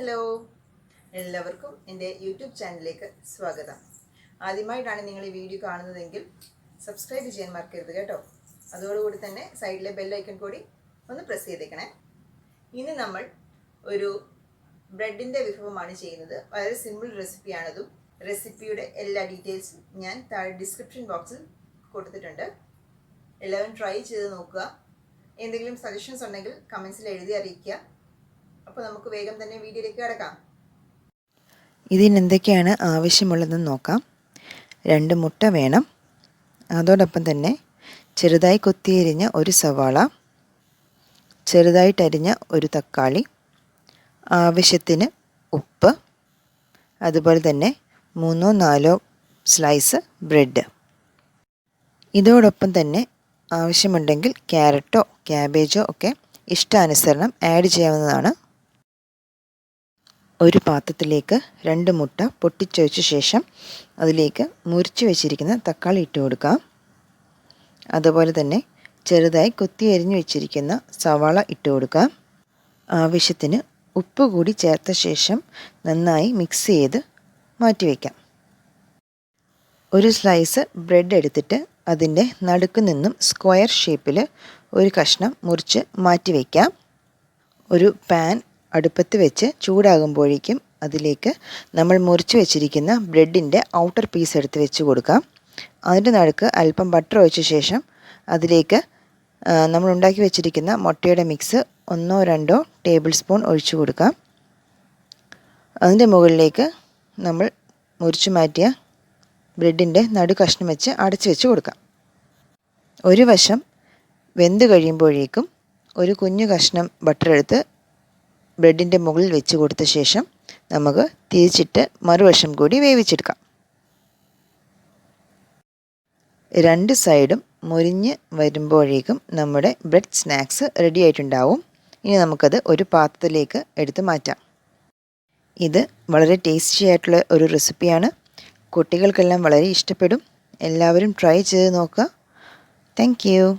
Hello, എല്ലാവർക്കും എൻ്റെ YouTube ചാനലിലേക്ക് സ്വാഗതം. ആദ്യമായിട്ടാണ് നിങ്ങൾ ഈ വീഡിയോ കാണുന്നതെങ്കിൽ സബ്സ്ക്രൈബ് ചെയ്യാൻ മറക്കരുത് കേട്ടോ. അതോടുകൂടി തന്നെ സൈഡിലെ ബെൽ ഐക്കൺ കൂടി ഒന്ന് പ്രസ് ചെയ്തേക്കണേ. ഇനി നമ്മൾ ഒരു ബ്രെഡിൻ്റെ വിഭവമാണ് ചെയ്യുന്നത്. വളരെ സിമ്പിൾ റെസിപ്പിയാണതും. റെസിപ്പിയുടെ എല്ലാ ഡീറ്റെയിൽസും ഞാൻ താഴെ ഡിസ്ക്രിപ്ഷൻ ബോക്സിൽ കൊടുത്തിട്ടുണ്ട്. എല്ലാവരും ട്രൈ ചെയ്ത് നോക്കുക. എന്തെങ്കിലും സജഷൻസ് ഉണ്ടെങ്കിൽ കമൻസിൽ എഴുതി അറിയിക്കുക. അപ്പോൾ നമുക്ക് വേഗം തന്നെ വീഡിയോയിലേക്ക് കിടക്കാം. ഇതിനെന്തൊക്കെയാണ് ആവശ്യമുള്ളതെന്ന് നോക്കാം. 2 മുട്ട വേണം. അതോടൊപ്പം തന്നെ ചെറുതായി കൊത്തിയരിഞ്ഞ ഒരു സവാള, ചെറുതായിട്ടരിഞ്ഞ ഒരു തക്കാളി, ആവശ്യത്തിന് ഉപ്പ്, അതുപോലെ തന്നെ 3-4 സ്ലൈസ് ബ്രെഡ്. ഇതോടൊപ്പം തന്നെ ആവശ്യമുണ്ടെങ്കിൽ ക്യാരറ്റോ ക്യാബേജോ ഒക്കെ ഇഷ്ടാനുസരണം ആഡ് ചെയ്യാവുന്നതാണ്. ഒരു പാത്രത്തിലേക്ക് 2 മുട്ട പൊട്ടിച്ചൊഴിച്ച ശേഷം അതിലേക്ക് മുറിച്ച് വെച്ചിരിക്കുന്ന തക്കാളി ഇട്ട് കൊടുക്കാം. അതുപോലെ തന്നെ ചെറുതായി കൊത്തി അരിഞ്ഞു വെച്ചിരിക്കുന്ന സവാള ഇട്ട് കൊടുക്കാം. ആവശ്യത്തിന് ഉപ്പ് കൂടി ചേർത്ത ശേഷം നന്നായി മിക്സ് ചെയ്ത് മാറ്റി വയ്ക്കാം. ഒരു സ്ലൈസ് ബ്രെഡ് എടുത്തിട്ട് അതിൻ്റെ നടുക്ക് നിന്നും സ്ക്വയർ ഷേപ്പിൽ ഒരു കഷ്ണം മുറിച്ച് മാറ്റി വയ്ക്കാം. ഒരു പാൻ അടുപ്പത്ത് വെച്ച് ചൂടാകുമ്പോഴേക്കും അതിലേക്ക് നമ്മൾ മുറിച്ച് വെച്ചിരിക്കുന്ന ബ്രെഡിൻ്റെ ഔട്ടർ പീസ് എടുത്ത് വെച്ച് കൊടുക്കാം. അതിൻ്റെ നടുക്ക് അല്പം ബട്ടർ ഒഴിച്ച ശേഷം അതിലേക്ക് നമ്മൾ ഉണ്ടാക്കി വെച്ചിരിക്കുന്ന മുട്ടയുടെ മിക്സ് 1-2 ടേബിൾ സ്പൂൺ ഒഴിച്ചു കൊടുക്കാം. അതിൻ്റെ മുകളിലേക്ക് നമ്മൾ മുറിച്ച് മാറ്റിയ ബ്രെഡിൻ്റെ നടു കഷ്ണം വെച്ച് അടച്ചു വെച്ച് കൊടുക്കാം. ഒരു വശം വെന്ത് കഴിയുമ്പോഴേക്കും ഒരു കുഞ്ഞു കഷ്ണം ബട്ടർ എടുത്ത് ബ്രെഡിൻ്റെ മുകളിൽ വെച്ച് കൊടുത്ത ശേഷം നമുക്ക് തിരിച്ചിട്ട് മറുവശം കൂടി വേവിച്ചെടുക്കാം. 2 സൈഡും മുരിഞ്ഞ് വരുമ്പോഴേക്കും നമ്മുടെ ബ്രെഡ് സ്നാക്സ് റെഡി ആയിട്ടുണ്ടാവും. ഇനി നമുക്കത് ഒരു പാത്രത്തിലേക്ക് എടുത്ത് മാറ്റാം. ഇത് വളരെ ടേസ്റ്റി ആയിട്ടുള്ള ഒരു റെസിപ്പിയാണ്. കുട്ടികൾക്കെല്ലാം വളരെ ഇഷ്ടപ്പെടും. എല്ലാവരും ട്രൈ ചെയ്ത് നോക്കുക. Thank you.